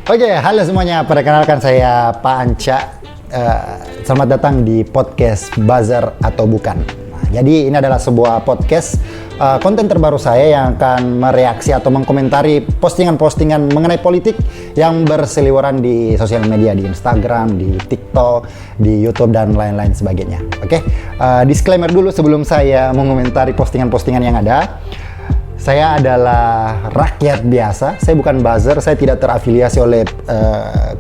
Oke, halo semuanya. Perkenalkan saya Pak Anca. Selamat datang di podcast Buzzer atau Bukan. Nah, jadi ini adalah sebuah podcast konten terbaru saya yang akan mereaksi atau mengkomentari postingan-postingan mengenai politik yang berseliweran di sosial media, di Instagram, di TikTok, di YouTube dan lain-lain sebagainya. Oke, disclaimer dulu sebelum saya mengomentari postingan-postingan yang ada. Saya adalah rakyat biasa, saya bukan buzzer, saya tidak terafiliasi oleh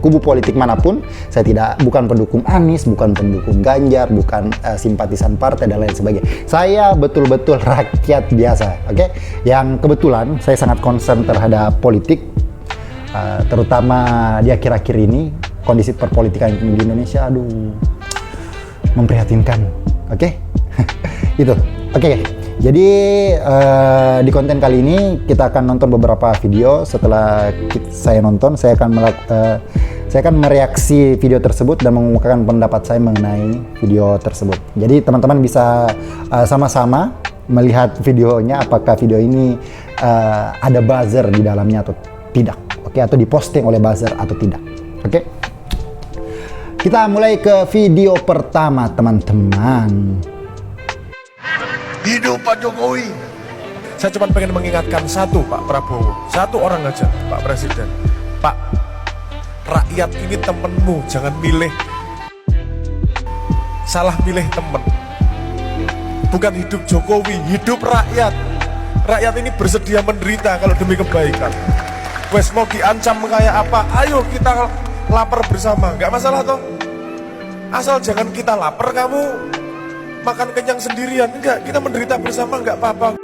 kubu politik manapun. Saya bukan pendukung Anies, bukan pendukung Ganjar, bukan simpatisan partai dan lain sebagainya. Saya betul-betul rakyat biasa, oke? Yang kebetulan saya sangat concern terhadap politik, terutama di akhir-akhir ini kondisi perpolitikan di Indonesia, memprihatinkan, oke? Itu, oke. Jadi di konten kali ini kita akan nonton beberapa video. Setelah saya nonton, saya akan mereaksi video tersebut dan mengungkapkan pendapat saya mengenai video tersebut. Jadi teman-teman bisa sama-sama melihat videonya, apakah video ini ada buzzer di dalamnya atau tidak, oke? Atau diposting oleh buzzer atau tidak, oke? Kita mulai ke video pertama, teman-teman. Hidup Pak Jokowi. Saya cuma pengen mengingatkan satu, Pak Prabowo, satu orang aja, Pak Presiden. Pak, rakyat ini temenmu, jangan milih. Salah milih temen. Bukan hidup Jokowi, hidup rakyat. Rakyat ini bersedia menderita kalau demi kebaikan. Wes mau diancam kayak apa, ayo kita lapar bersama, nggak masalah toh. Asal jangan kita lapar, kamu makan kenyang sendirian, enggak, kita menderita bersama, enggak apa-apa.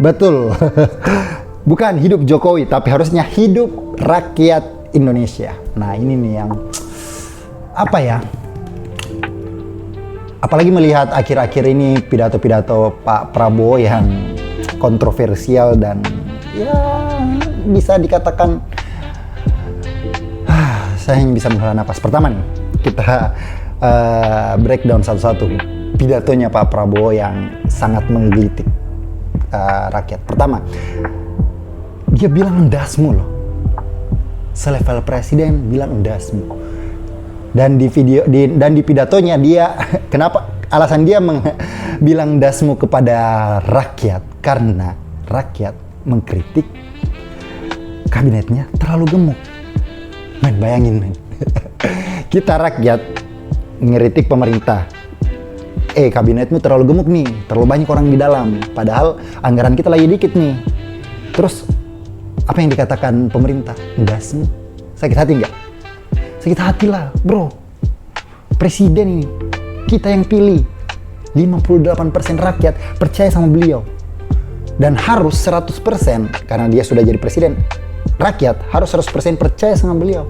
Betul. Bukan hidup Jokowi, tapi harusnya hidup rakyat Indonesia. Nah, ini nih yang apa ya? Apalagi melihat akhir-akhir ini pidato-pidato Pak Prabowo yang kontroversial dan ya bisa dikatakan saya hanya bisa menghela nafas. Pertama nih, kita breakdown satu-satu pidatonya Pak Prabowo yang sangat menggelitik rakyat. Pertama, dia bilang endasmu loh. Selevel presiden bilang endasmu. Dan di pidatonya dia kenapa alasan dia bilang endasmu kepada rakyat karena rakyat mengkritik kabinetnya terlalu gemuk. Men, bayangin men. Kita rakyat ngeritik pemerintah. Kabinetmu terlalu gemuk nih, terlalu banyak orang di dalam. Padahal anggaran kita lagi dikit nih. Terus apa yang dikatakan pemerintah? Endasmu. Sakit hati nggak? Sakit hati lah, bro. Presiden ini, kita yang pilih. 58% rakyat percaya sama beliau. Dan harus 100%, karena dia sudah jadi presiden. Rakyat harus 100% percaya sama beliau.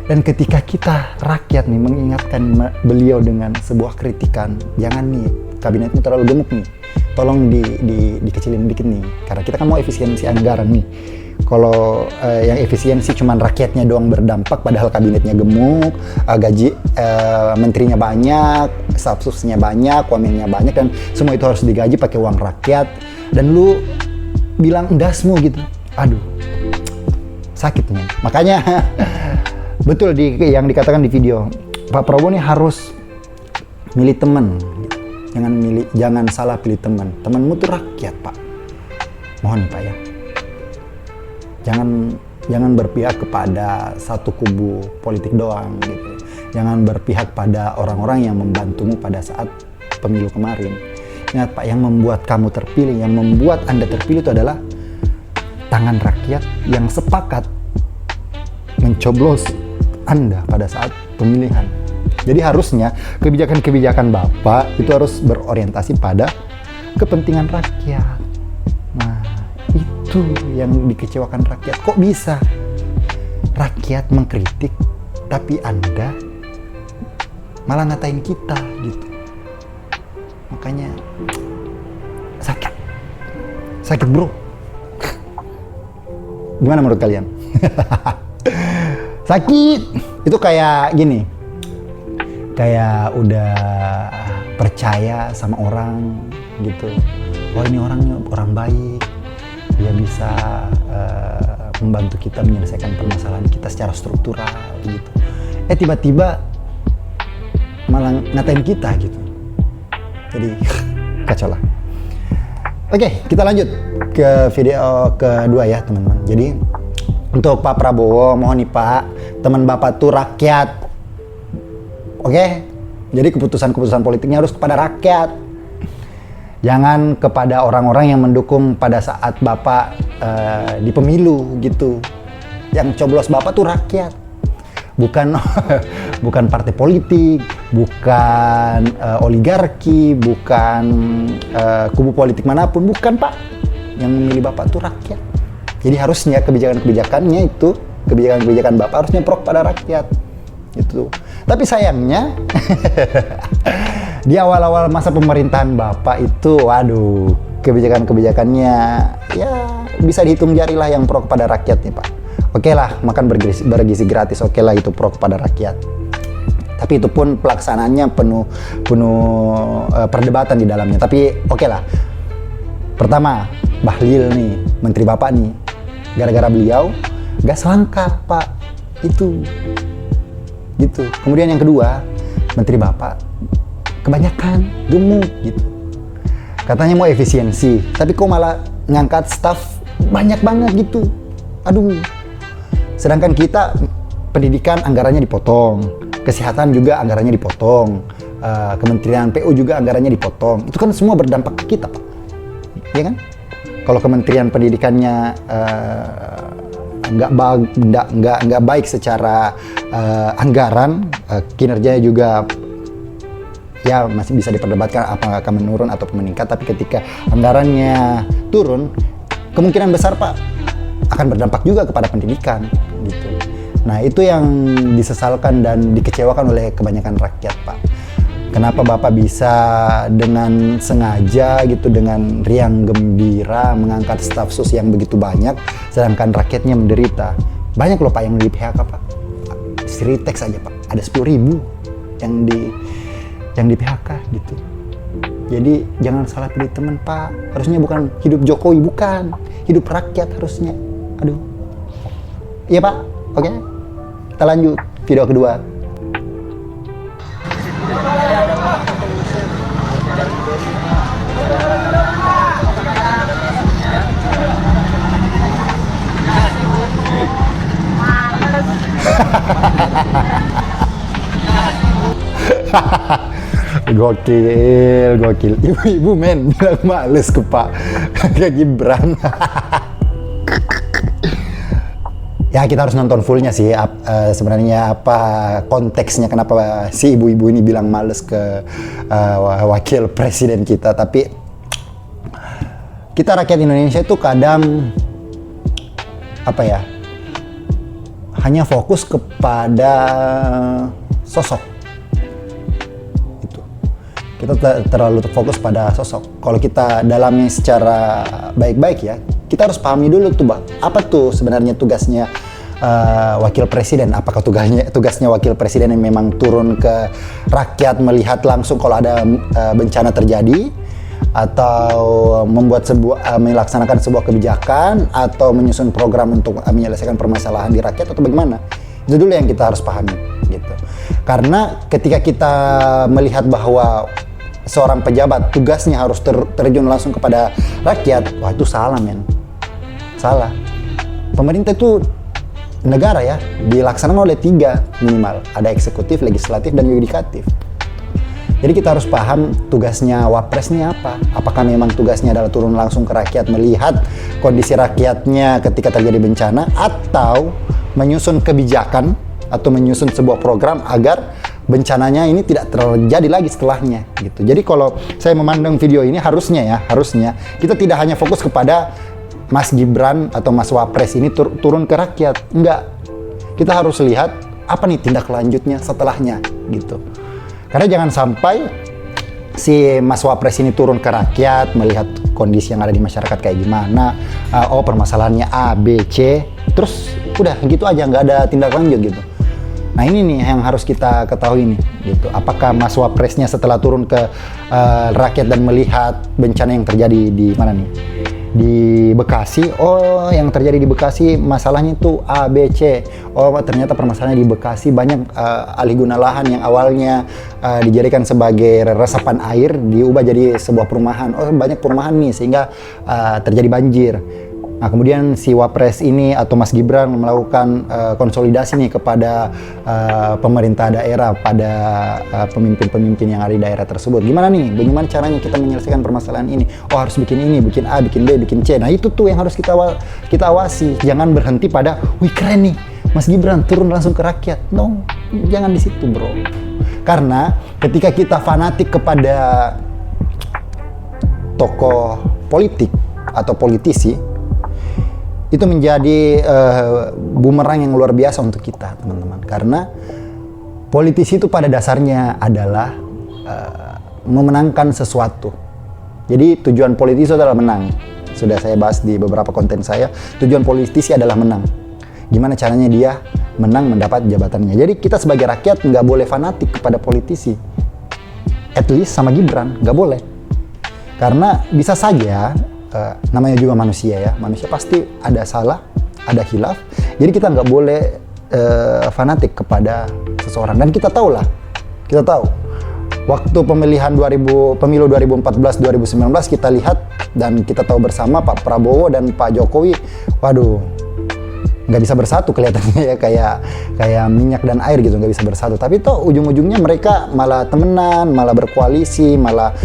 Dan ketika kita rakyat nih mengingatkan beliau dengan sebuah kritikan, jangan nih kabinetmu terlalu gemuk nih, tolong dikecilin dikit nih, karena kita kan mau efisiensi anggaran nih. Kalau yang efisiensi cuman rakyatnya doang berdampak, padahal kabinetnya gemuk, gaji menterinya banyak, stafsusnya banyak, wamennya banyak, dan semua itu harus digaji pakai uang rakyat, dan lu bilang endasmu gitu, aduh, sakit nih. Makanya betul yang dikatakan di video, Pak Prabowo ini harus milih teman, jangan salah pilih teman. Temanmu tuh rakyat, Pak. Mohon Pak ya, jangan berpihak kepada satu kubu politik doang gitu. Jangan berpihak pada orang-orang yang membantumu pada saat pemilu kemarin. Ingat Pak, yang membuat kamu terpilih, yang membuat Anda terpilih itu adalah tangan rakyat yang sepakat mencoblos Anda pada saat pemilihan. Jadi harusnya kebijakan-kebijakan Bapak itu harus berorientasi pada kepentingan rakyat. Nah, itu yang dikecewakan rakyat. Kok bisa rakyat mengkritik tapi Anda malah ngatain kita gitu. Makanya sakit bro. Gimana menurut kalian? Sakit. Itu kayak gini, kayak udah percaya sama orang gitu. Oh, ini orang baik, dia bisa membantu kita menyelesaikan permasalahan kita secara struktural gitu. Tiba-tiba malah ngatain kita gitu. Jadi kacau lah. Oke, kita lanjut ke video kedua ya teman-teman. Jadi untuk Pak Prabowo, mohon nih Pak, teman Bapak tuh rakyat. Oke? Jadi keputusan-keputusan politiknya harus kepada rakyat. Jangan kepada orang-orang yang mendukung pada saat Bapak di pemilu gitu. Yang coblos Bapak tuh rakyat. Bukan bukan partai politik, bukan oligarki, bukan kubu politik manapun, bukan Pak. Yang memilih Bapak tuh rakyat. Jadi harusnya kebijakan-kebijakannya itu, kebijakan-kebijakan Bapak harusnya pro pada rakyat. Gitu. Tapi sayangnya di awal-awal masa pemerintahan Bapak itu, waduh, kebijakan-kebijakannya ya bisa dihitung jari lah yang pro kepada rakyat nih Pak. Oke lah, makan bergizi gratis, oke lah itu pro kepada rakyat. Tapi itu pun pelaksanaannya penuh perdebatan di dalamnya. Tapi oke lah. Pertama, Bahlil nih, menteri Bapak nih, gara-gara beliau gas langka Pak, itu gitu. Kemudian yang kedua, menteri Bapak kebanyakan gemuk gitu. Katanya mau efisiensi, tapi kok malah ngangkat staf banyak banget gitu. Aduh. Sedangkan kita pendidikan anggarannya dipotong, kesehatan juga anggarannya dipotong, Kementerian PU juga anggarannya dipotong. Itu kan semua berdampak ke kita, Pak. Ya kan? Kalau Kementerian Pendidikannya nggak baik secara anggaran, kinerjanya juga ya masih bisa diperdebatkan apakah akan menurun atau meningkat. Tapi ketika anggarannya turun, kemungkinan besar Pak akan berdampak juga kepada pendidikan gitu. Nah itu yang disesalkan dan dikecewakan oleh kebanyakan rakyat Pak. Kenapa Bapak bisa dengan sengaja gitu, dengan riang gembira mengangkat staf sus yang begitu banyak, sedangkan rakyatnya menderita. Banyak loh Pak yang di PHK Pak. Sritex aja Pak, ada 10.000 yang di PHK gitu. Jadi jangan salah pilih teman Pak. Harusnya bukan hidup Jokowi, bukan. Hidup rakyat harusnya. Aduh. Iya Pak, oke. Kita lanjut video kedua. Gokil. Ibu-ibu men bilang males ke Pak Gibran. Ya kita harus nonton fullnya sih, sebenarnya apa konteksnya kenapa si ibu-ibu ini bilang males ke wakil presiden kita. Tapi kita rakyat Indonesia itu kadang apa ya, hanya fokus kepada sosok. Itu kita terlalu fokus pada sosok. Kalau kita dalami secara baik-baik ya, kita harus pahami dulu tuh, apa tuh sebenarnya tugasnya wakil presiden. Apakah tugasnya wakil presiden yang memang turun ke rakyat melihat langsung kalau ada bencana terjadi, atau melaksanakan sebuah kebijakan, atau menyusun program untuk menyelesaikan permasalahan di rakyat, atau bagaimana? Itu dulu yang kita harus pahami gitu. Karena ketika kita melihat bahwa seorang pejabat tugasnya harus terjun langsung kepada rakyat, wah itu salah men. Salah. Pemerintah itu negara ya, dilaksanakan oleh 3 minimal. Ada eksekutif, legislatif, dan yudikatif. Jadi kita harus paham tugasnya wapres ini apa. Apakah memang tugasnya adalah turun langsung ke rakyat, melihat kondisi rakyatnya ketika terjadi bencana, atau menyusun kebijakan atau menyusun sebuah program agar bencananya ini tidak terjadi lagi setelahnya gitu. Jadi kalau saya memandang video ini harusnya kita tidak hanya fokus kepada Mas Gibran atau Mas Wapres ini turun ke rakyat. Enggak. Kita harus lihat apa nih tindak lanjutnya setelahnya gitu. Karena jangan sampai si Mas Wapres ini turun ke rakyat, melihat kondisi yang ada di masyarakat kayak gimana, oh permasalahannya A, B, C, terus udah gitu aja, nggak ada tindak lanjut gitu. Nah ini nih yang harus kita ketahui nih gitu. Apakah Mas Wapresnya setelah turun ke rakyat dan melihat bencana yang terjadi di mana nih, di Bekasi, oh yang terjadi di Bekasi masalahnya itu A, B, C. Oh ternyata permasalahannya di Bekasi banyak alih guna lahan yang awalnya dijadikan sebagai resapan air diubah jadi sebuah perumahan. Oh banyak perumahan nih sehingga terjadi banjir. Nah kemudian si Wapres ini atau Mas Gibran melakukan konsolidasi nih kepada pemerintah daerah, pada pemimpin-pemimpin yang ada di daerah tersebut. Gimana nih? Bagaimana caranya kita menyelesaikan permasalahan ini? Oh harus bikin ini, bikin A, bikin B, bikin C. Nah itu tuh yang harus kita awasi. Jangan berhenti pada, wih keren nih, Mas Gibran turun langsung ke rakyat. No, jangan di situ bro. Karena ketika kita fanatik kepada tokoh politik atau politisi, itu menjadi bumerang yang luar biasa untuk kita teman-teman, karena politisi itu pada dasarnya adalah memenangkan sesuatu. Jadi tujuan politisi adalah menang. Sudah saya bahas di beberapa konten saya, tujuan politisi adalah menang. Gimana caranya dia menang mendapat jabatannya. Jadi kita sebagai rakyat nggak boleh fanatik kepada politisi, at least sama Gibran nggak boleh, karena bisa saja namanya juga manusia ya, manusia pasti ada salah, ada khilaf. Jadi kita nggak boleh fanatik kepada seseorang. Dan kita tahu waktu pemilu 2014-2019 kita lihat dan kita tahu bersama Pak Prabowo dan Pak Jokowi, waduh, nggak bisa bersatu kelihatannya ya, kayak minyak dan air gitu, nggak bisa bersatu. Tapi toh ujung-ujungnya mereka malah temenan, malah berkoalisi, malah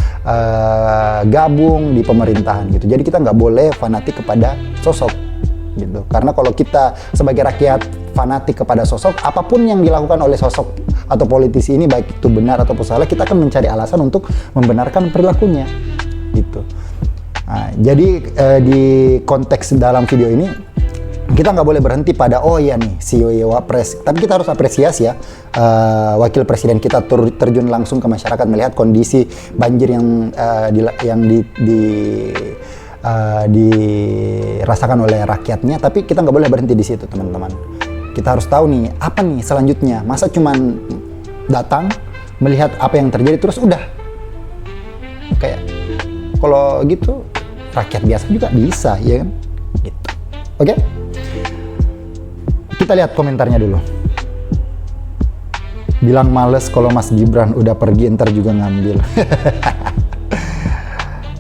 gabung di pemerintahan gitu. Jadi kita nggak boleh fanatik kepada sosok gitu. Karena kalau kita sebagai rakyat fanatik kepada sosok, apapun yang dilakukan oleh sosok atau politisi ini, baik itu benar ataupun salah, kita akan mencari alasan untuk membenarkan perilakunya gitu. Nah, jadi di konteks dalam video ini kita nggak boleh berhenti pada oh iya nih si Wapres, tapi kita harus apresiasi ya, wakil presiden kita terjun langsung ke masyarakat melihat kondisi banjir yang dirasakan oleh rakyatnya. Tapi kita nggak boleh berhenti di situ teman-teman. Kita harus tahu nih apa nih selanjutnya. Masa cuman datang melihat apa yang terjadi terus udah, kayak kalau gitu rakyat biasa juga bisa ya kan gitu. Oke? Kita lihat komentarnya dulu. Bilang males kalau Mas Gibran udah pergi ntar juga ngambil.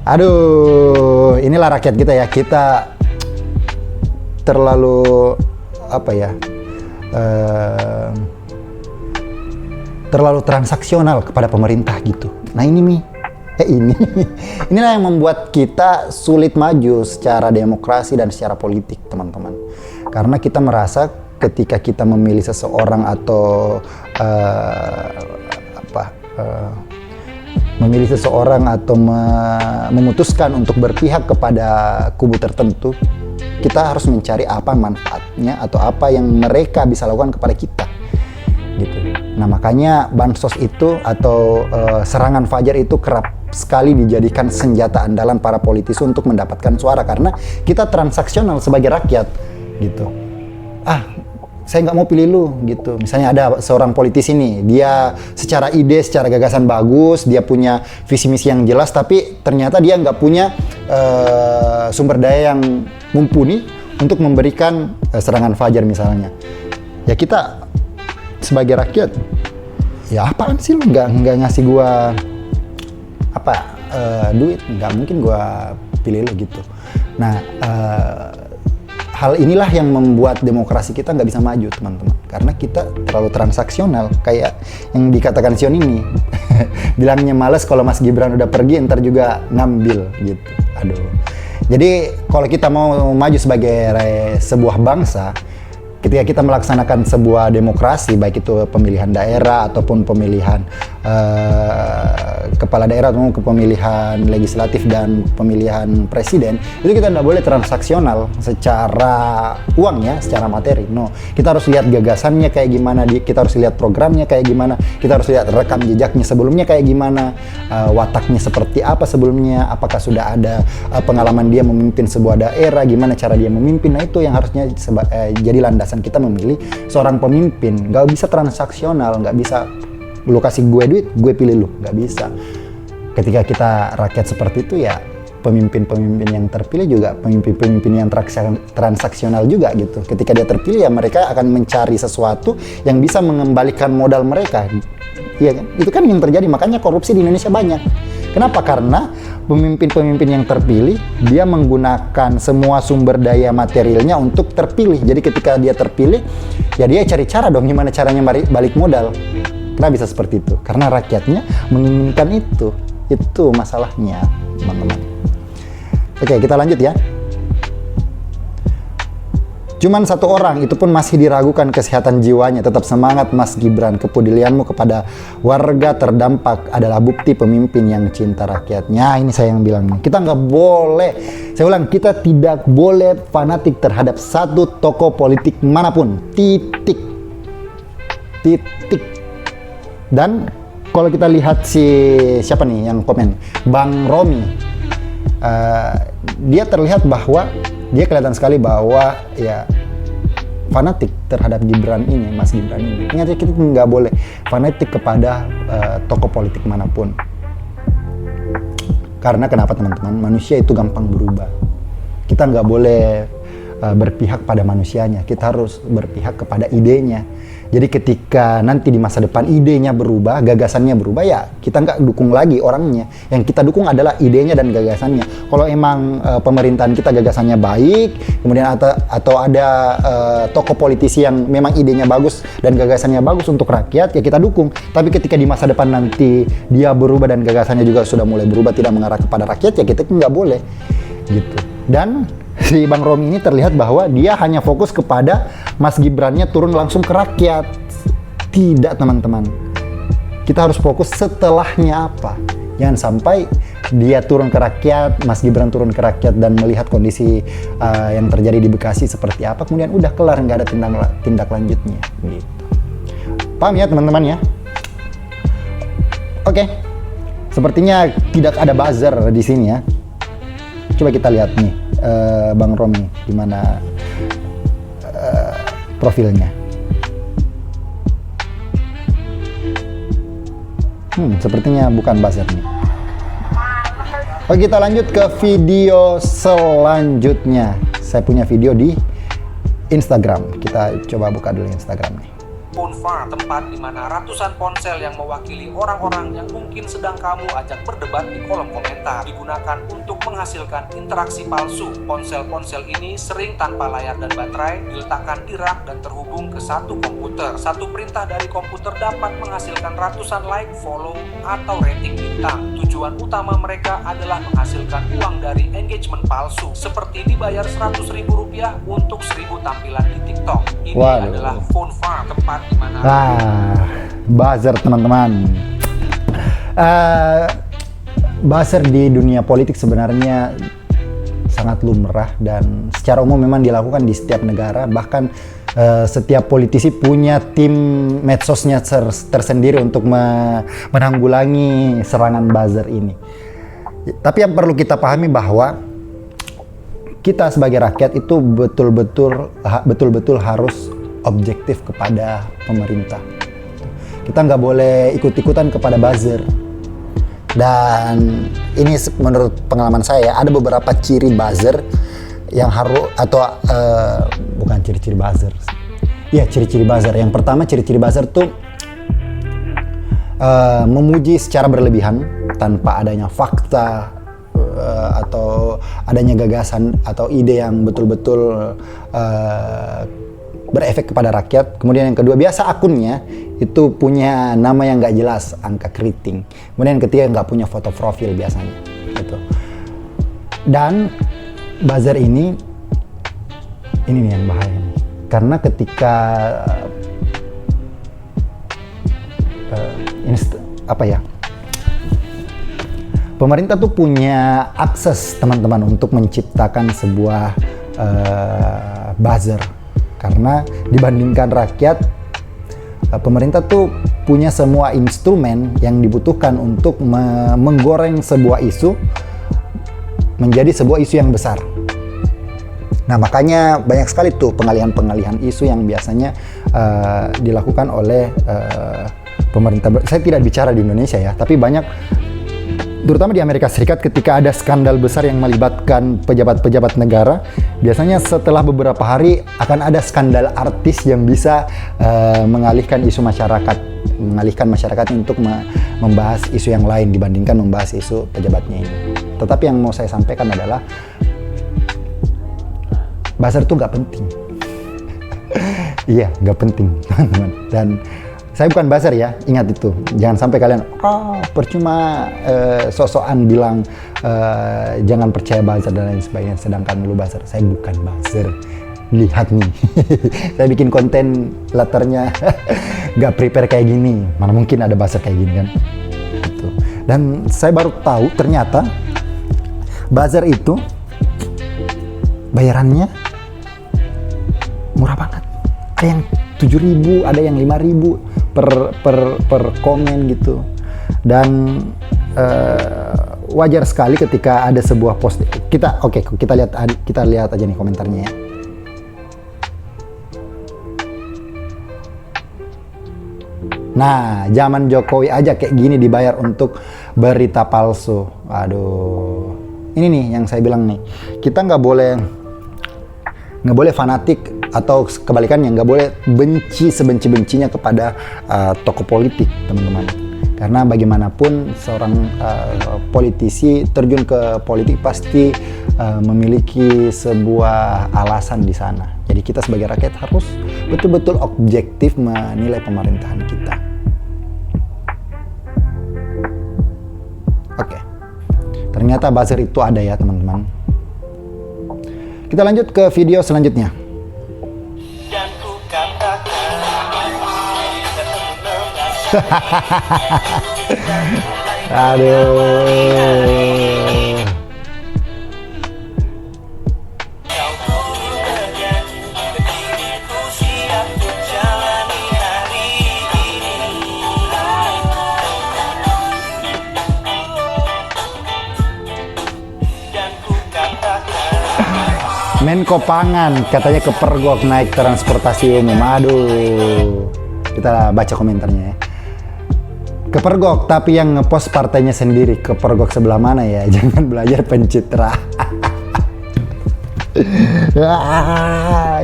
Aduh, inilah rakyat kita ya. Kita terlalu apa ya? Terlalu transaksional kepada pemerintah gitu. Nah ini inilah yang membuat kita sulit maju secara demokrasi dan secara politik teman-teman. Karena kita merasa ketika kita memilih seseorang atau memilih seseorang atau memutuskan untuk berpihak kepada kubu tertentu, kita harus mencari apa manfaatnya atau apa yang mereka bisa lakukan kepada kita gitu. Nah makanya bansos itu atau serangan fajar itu kerap sekali dijadikan senjata andalan para politisi untuk mendapatkan suara, karena kita transaksional sebagai rakyat gitu. Saya nggak mau pilih lu gitu. Misalnya ada seorang politisi nih, dia secara ide, secara gagasan bagus, dia punya visi misi yang jelas, tapi ternyata dia nggak punya sumber daya yang mumpuni untuk memberikan serangan fajar misalnya. Ya kita sebagai rakyat, ya apaan sih lu nggak ngasih gua duit, nggak mungkin gua pilih lu gitu. Nah hal inilah yang membuat demokrasi kita nggak bisa maju teman-teman, karena kita terlalu transaksional kayak yang dikatakan Sion ini. Bilangnya males kalau Mas Gibran udah pergi ntar juga ngambil gitu. Aduh. Jadi kalau kita mau maju sebagai sebuah bangsa, ketika kita melaksanakan sebuah demokrasi, baik itu pemilihan daerah ataupun pemilihan kepala daerah ataupun pemilihan legislatif dan pemilihan presiden, itu kita tidak boleh transaksional secara uang ya, secara materi. No, kita harus lihat gagasannya kayak gimana, kita harus lihat programnya kayak gimana, kita harus lihat rekam jejaknya sebelumnya kayak gimana, wataknya seperti apa sebelumnya, apakah sudah ada pengalaman dia memimpin sebuah daerah, gimana cara dia memimpin. Nah itu yang harusnya jadi landasan kita memilih seorang pemimpin. Nggak bisa transaksional, nggak bisa lu kasih gue duit, gue pilih lu, nggak bisa. Ketika kita rakyat seperti itu ya pemimpin-pemimpin yang terpilih juga pemimpin-pemimpin yang transaksional juga gitu. Ketika dia terpilih ya mereka akan mencari sesuatu yang bisa mengembalikan modal mereka. Iya kan? Itu kan yang terjadi, makanya korupsi di Indonesia banyak. Kenapa? Karena pemimpin-pemimpin yang terpilih dia menggunakan semua sumber daya materialnya untuk terpilih. Jadi ketika dia terpilih, ya dia cari cara dong gimana caranya balik modal. Kenapa bisa seperti itu? Karena rakyatnya menginginkan itu. Itu masalahnya, teman-teman. Oke, kita lanjut ya. Cuman satu orang, itu pun masih diragukan kesehatan jiwanya. Tetap semangat Mas Gibran, kepedulianmu kepada warga terdampak adalah bukti pemimpin yang cinta rakyatnya. Ini saya yang bilang, kita nggak boleh, saya ulang, kita tidak boleh fanatik terhadap satu tokoh politik manapun. Titik. Dan kalau kita lihat siapa nih yang komen, Bang Romi, dia terlihat bahwa dia kelihatan sekali bahwa ya fanatik terhadap Gibran ini, Mas Gibran ini. Ingat ya, kita nggak boleh fanatik kepada tokoh politik manapun. Karena kenapa teman-teman? Manusia itu gampang berubah. Kita nggak boleh berpihak pada manusianya, kita harus berpihak kepada idenya. Jadi ketika nanti di masa depan idenya berubah, gagasannya berubah, ya kita nggak dukung lagi orangnya. Yang kita dukung adalah idenya dan gagasannya. Kalau emang pemerintahan kita gagasannya baik, kemudian atau ada tokoh politisi yang memang idenya bagus dan gagasannya bagus untuk rakyat, ya kita dukung. Tapi ketika di masa depan nanti dia berubah dan gagasannya juga sudah mulai berubah, tidak mengarah kepada rakyat, ya kita nggak boleh gitu. Dan si Bang Romi ini terlihat bahwa dia hanya fokus kepada Mas Gibrannya turun langsung ke rakyat. Tidak, teman-teman. Kita harus fokus setelahnya apa. Jangan sampai dia turun ke rakyat, Mas Gibran turun ke rakyat dan melihat kondisi yang terjadi di Bekasi seperti apa, kemudian udah kelar, nggak ada tindak lanjutnya. Gitu. Paham ya teman-teman ya? Oke. Sepertinya tidak ada buzzer di sini ya. Coba kita lihat nih. Bang Romi, gimana profilnya? Sepertinya bukan buzzer nih. Oke, kita lanjut ke video selanjutnya. Saya punya video di Instagram. Kita coba buka dulu Instagram nih. Ponfar, tempat di mana ratusan ponsel yang mewakili orang-orang yang mungkin sedang kamu ajak berdebat di kolom komentar digunakan untuk menghasilkan interaksi palsu. Ponsel-ponsel ini sering tanpa layar dan baterai, diletakkan di rak dan terhubung ke satu komputer. Satu perintah dari komputer dapat menghasilkan ratusan like, follow, atau rating bintang. Tujuan utama mereka adalah menghasilkan uang dari engagement palsu, seperti dibayar Rp100.000 untuk 1.000 tampilan di TikTok. Ini adalah Ponfar, tempat di mana buzzer, teman-teman. Buzzer di dunia politik sebenarnya sangat lumrah dan secara umum memang dilakukan di setiap negara. Bahkan setiap politisi punya tim medsosnya tersendiri untuk menanggulangi serangan buzzer ini. Tapi yang perlu kita pahami bahwa kita sebagai rakyat itu betul-betul harus objektif kepada pemerintah. Kita nggak boleh ikut-ikutan kepada buzzer. Dan ini menurut pengalaman saya, ada beberapa ciri buzzer yang harus, atau bukan ciri-ciri buzzer. Ya, ciri-ciri buzzer. Yang pertama, ciri-ciri buzzer tuh memuji secara berlebihan tanpa adanya fakta atau adanya gagasan atau ide yang betul-betul berefek kepada rakyat. Kemudian yang kedua, biasa akunnya itu punya nama yang nggak jelas, angka keriting. Kemudian yang ketiga, nggak punya foto profil biasanya gitu. Dan buzzer ini nih yang bahaya nih. Karena ketika pemerintah tuh punya akses, teman-teman, untuk menciptakan sebuah buzzer. Karena dibandingkan rakyat, pemerintah tuh punya semua instrumen yang dibutuhkan untuk menggoreng sebuah isu menjadi sebuah isu yang besar. Nah, makanya banyak sekali tuh pengalihan-pengalihan isu yang biasanya dilakukan oleh pemerintah. Saya tidak bicara di Indonesia ya, tapi banyak terutama di Amerika Serikat ketika ada skandal besar yang melibatkan pejabat-pejabat negara, biasanya setelah beberapa hari akan ada skandal artis yang bisa mengalihkan masyarakat untuk membahas isu yang lain dibandingkan membahas isu pejabatnya ini. Tetapi yang mau saya sampaikan adalah buzzer itu nggak penting. Iya, nggak penting, teman-teman. Dan saya bukan buzzer ya, ingat itu. Jangan sampai kalian, percuma sok-sokan bilang jangan percaya buzzer dan lain sebagainya, sedangkan lu buzzer. Saya bukan buzzer. Lihat nih, saya bikin konten latarnya nggak prepare kayak gini. Mana mungkin ada buzzer kayak gini kan? Gitu. Dan saya baru tahu ternyata buzzer itu bayarannya murah banget. Ada yang 7.000, ada yang 5.000 per komen gitu. Dan wajar sekali ketika ada sebuah post. Kita lihat aja nih komentarnya ya. Nah, zaman Jokowi aja kayak gini dibayar untuk berita palsu. Aduh, ini nih yang saya bilang nih, kita nggak boleh fanatik atau kebalikannya, nggak boleh benci sebenci-bencinya kepada tokoh politik, teman-teman. Karena bagaimanapun seorang politisi terjun ke politik pasti memiliki sebuah alasan di sana. Jadi kita sebagai rakyat harus betul-betul objektif menilai pemerintahan kita. Oke, ternyata buzzer itu ada ya, teman-teman. Kita lanjut ke video selanjutnya. Aduh. Menko Pangan katanya kepergok naik transportasi umum. Aduh. Kita baca komentarnya ya. Kepergok, tapi yang ngepost partainya sendiri. Kepergok sebelah mana ya? Jangan belajar pencitraan.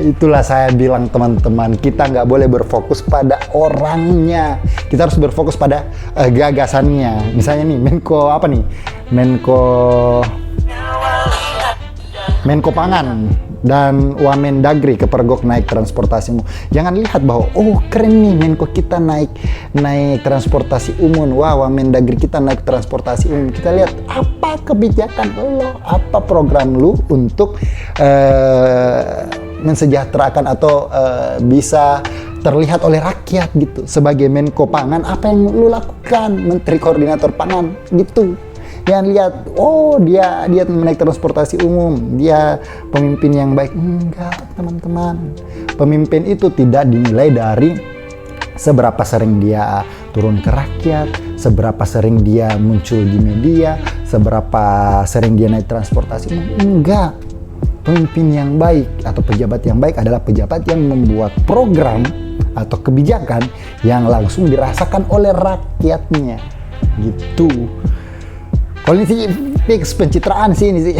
Itulah saya bilang, teman-teman, kita nggak boleh berfokus pada orangnya. Kita harus berfokus pada gagasannya. Misalnya nih, Menko apa nih? Menko Pangan dan Wamendagri kepergok naik transportasi umum. Jangan lihat bahwa keren nih Menko kita naik transportasi umum. Wah, Wamendagri kita naik transportasi umum. Kita lihat apa kebijakan lo, apa program lu untuk mensejahterakan atau bisa terlihat oleh rakyat gitu. Sebagai Menko Pangan, apa yang lu lakukan? Menteri Koordinator Pangan gitu. Jangan lihat, dia menaik transportasi umum, dia pemimpin yang baik. Enggak, teman-teman. Pemimpin itu tidak dinilai dari seberapa sering dia turun ke rakyat, seberapa sering dia muncul di media, seberapa sering dia naik transportasi umum. Enggak. Pemimpin yang baik atau pejabat yang baik adalah pejabat yang membuat program atau kebijakan yang langsung dirasakan oleh rakyatnya. Gitu. Kalau ini sih fix pencitraan sih ini sih.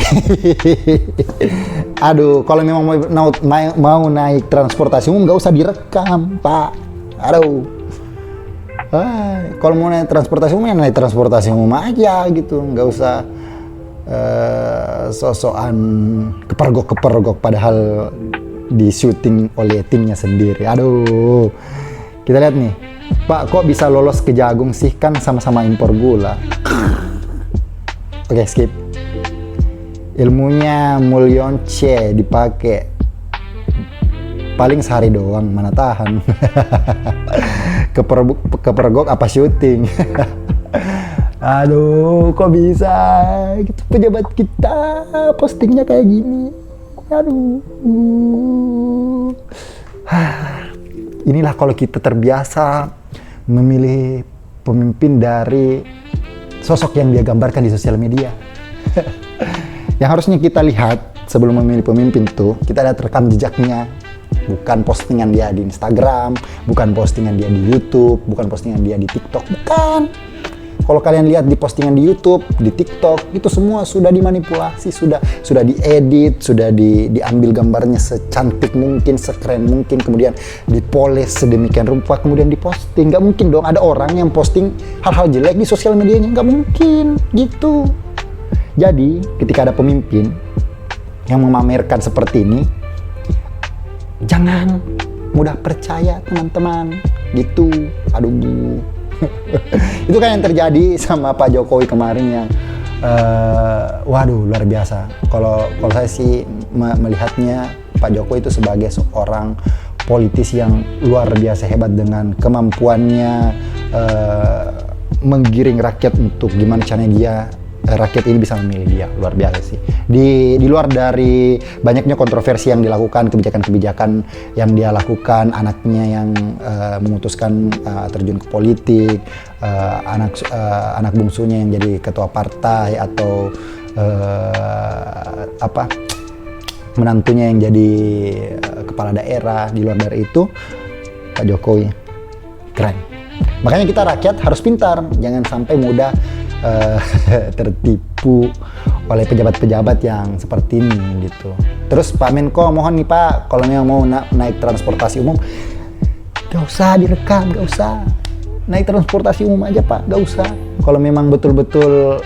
Aduh, kalau memang mau naik transportasi umum nggak usah direkam, Pak. Aduh. Kalau mau naik transportasi umum ya naik transportasi umum aja gitu, nggak usah sosokan kepergok padahal di syuting oleh timnya sendiri. Aduh. Kita lihat nih, Pak, kok bisa lolos ke Jagung sih, kan sama-sama impor gula. Oke, skip. Ilmunya Mulyonce dipakai paling sehari doang, mana tahan. Kepergok apa syuting. Aduh, kok bisa gitu pejabat kita postingnya kayak gini. Aduh. Inilah kalau kita terbiasa memilih pemimpin dari sosok yang dia gambarkan di sosial media. Yang harusnya kita lihat sebelum memilih pemimpin tuh, kita lihat rekam jejaknya. Bukan postingan dia di Instagram, bukan postingan dia di YouTube, bukan postingan dia di TikTok, bukan. Kalau kalian lihat di postingan di YouTube, di TikTok, itu semua sudah dimanipulasi, sudah diedit, sudah diambil gambarnya secantik mungkin, sekeren mungkin, kemudian dipoles sedemikian rupa, kemudian diposting. Nggak mungkin dong ada orang yang posting hal-hal jelek di sosial medianya, nggak mungkin gitu. Jadi ketika ada pemimpin yang memamerkan seperti ini, jangan mudah percaya teman-teman gitu. Aduh. Itu kan yang terjadi sama Pak Jokowi kemarin yang waduh luar biasa. Kalau saya sih melihatnya Pak Jokowi itu sebagai seorang politisi yang luar biasa hebat dengan kemampuannya menggiring rakyat untuk gimana caranya dia rakyat ini bisa memilih dia. Luar biasa sih. Di luar dari banyaknya kontroversi yang dilakukan, kebijakan-kebijakan yang dia lakukan, anaknya yang memutuskan terjun ke politik, anak bungsunya yang jadi ketua partai atau menantunya yang jadi kepala daerah. Di luar dari itu Pak Jokowi keren. Makanya kita rakyat harus pintar, jangan sampai mudah tertipu oleh pejabat-pejabat yang seperti ini gitu. Terus Pak Menko, mohon nih Pak, kalau memang mau naik transportasi umum, gak usah direkam, gak usah. Naik transportasi umum aja Pak, gak usah. Kalau memang betul-betul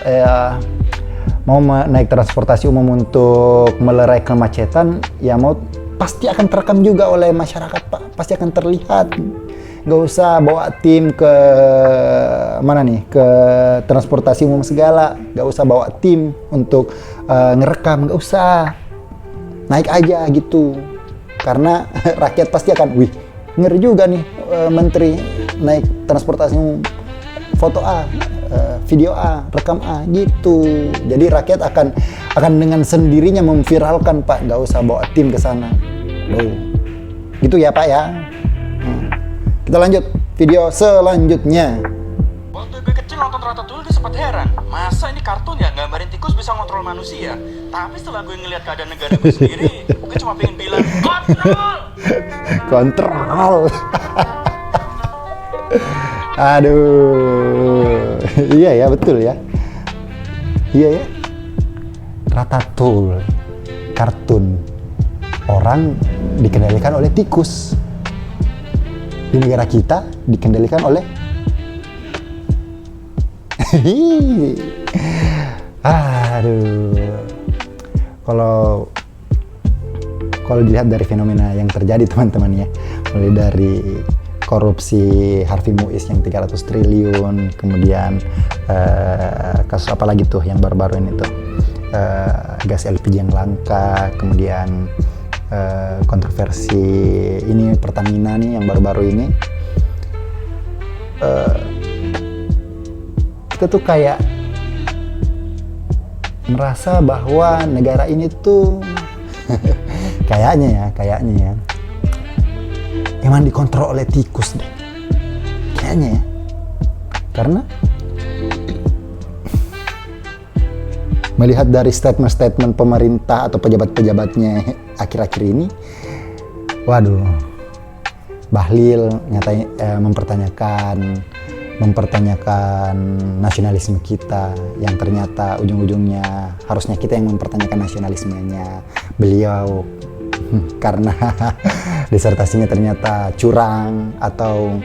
mau naik transportasi umum untuk melerai kemacetan, ya mau pasti akan terekam juga oleh masyarakat Pak, pasti akan terlihat. Gak usah bawa tim ke mana nih, ke transportasi umum segala. Gak usah bawa tim untuk ngerekam, gak usah. Naik aja gitu. Karena rakyat pasti akan, wih ngeri juga nih menteri naik transportasi umum, foto A, video A, rekam A gitu. Jadi rakyat akan dengan sendirinya memviralkan Pak, gak usah bawa tim ke sana. Gitu ya Pak ya. Kita lanjut video selanjutnya. Waktu gue kecil nonton Ratatouille gue sempat heran, masa ini kartun ya gambarin tikus bisa ngontrol manusia? Tapi setelah gue ngeliat keadaan negara gue sendiri, gue cuma pengen bilang kontrol. Kontrol. Aduh, iya ya, betul ya. Iya ya. Ratatouille, kartun orang dikendalikan oleh tikus. Di negara kita dikendalikan oleh aduh. Kalau dilihat dari fenomena yang terjadi teman-teman ya, mulai dari korupsi Harvey Muiz yang 300 triliun, kemudian kasus apa lagi tuh yang baru-baru ini tuh, gas LPG yang langka, kemudian kontroversi ini Pertamina nih yang baru-baru ini, kita tuh kayak merasa bahwa negara ini tuh kayaknya ya emang dikontrol oleh tikus deh kayaknya ya, karena melihat dari statement-statement pemerintah atau pejabat-pejabatnya akhir-akhir ini, waduh, Bahlil nyatanya mempertanyakan nasionalisme kita, yang ternyata ujung-ujungnya harusnya kita yang mempertanyakan nasionalismenya beliau karena disertasinya ternyata curang, atau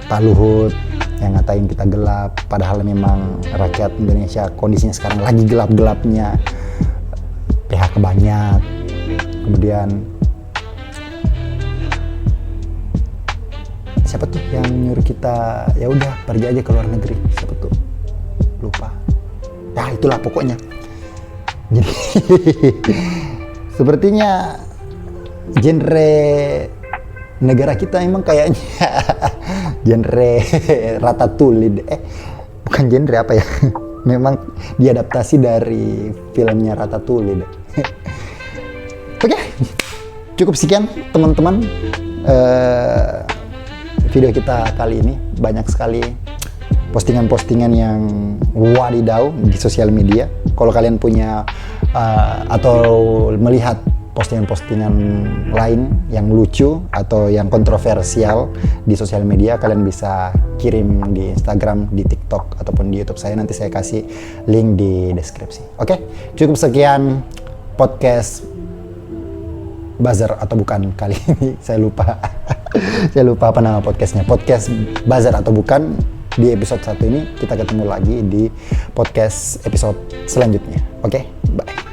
Pak Luhut yang ngatain kita gelap, padahal memang rakyat Indonesia kondisinya sekarang lagi gelap-gelapnya, PHK banyak, kemudian siapa tuh yang nyuruh kita ya udah pergi aja ke luar negeri, siapa tuh lupa ya, itulah pokoknya. Jadi sepertinya genre negara kita emang kayaknya genre Ratatouille, bukan genre apa ya, memang diadaptasi dari filmnya Ratatouille deh. Oke, cukup sekian teman-teman video kita kali ini. Banyak sekali postingan-postingan yang wadidaw di sosial media. Kalau kalian punya atau melihat postingan-postingan lain yang lucu atau yang kontroversial di sosial media, kalian bisa kirim di Instagram, di TikTok, ataupun di YouTube saya. Nanti saya kasih link di deskripsi. Oke, cukup sekian podcast Buzzer atau bukan kali ini. Saya lupa apa nama podcastnya. Podcast Buzzer atau bukan. Di episode 1 ini kita ketemu lagi di podcast episode selanjutnya. Oke, bye.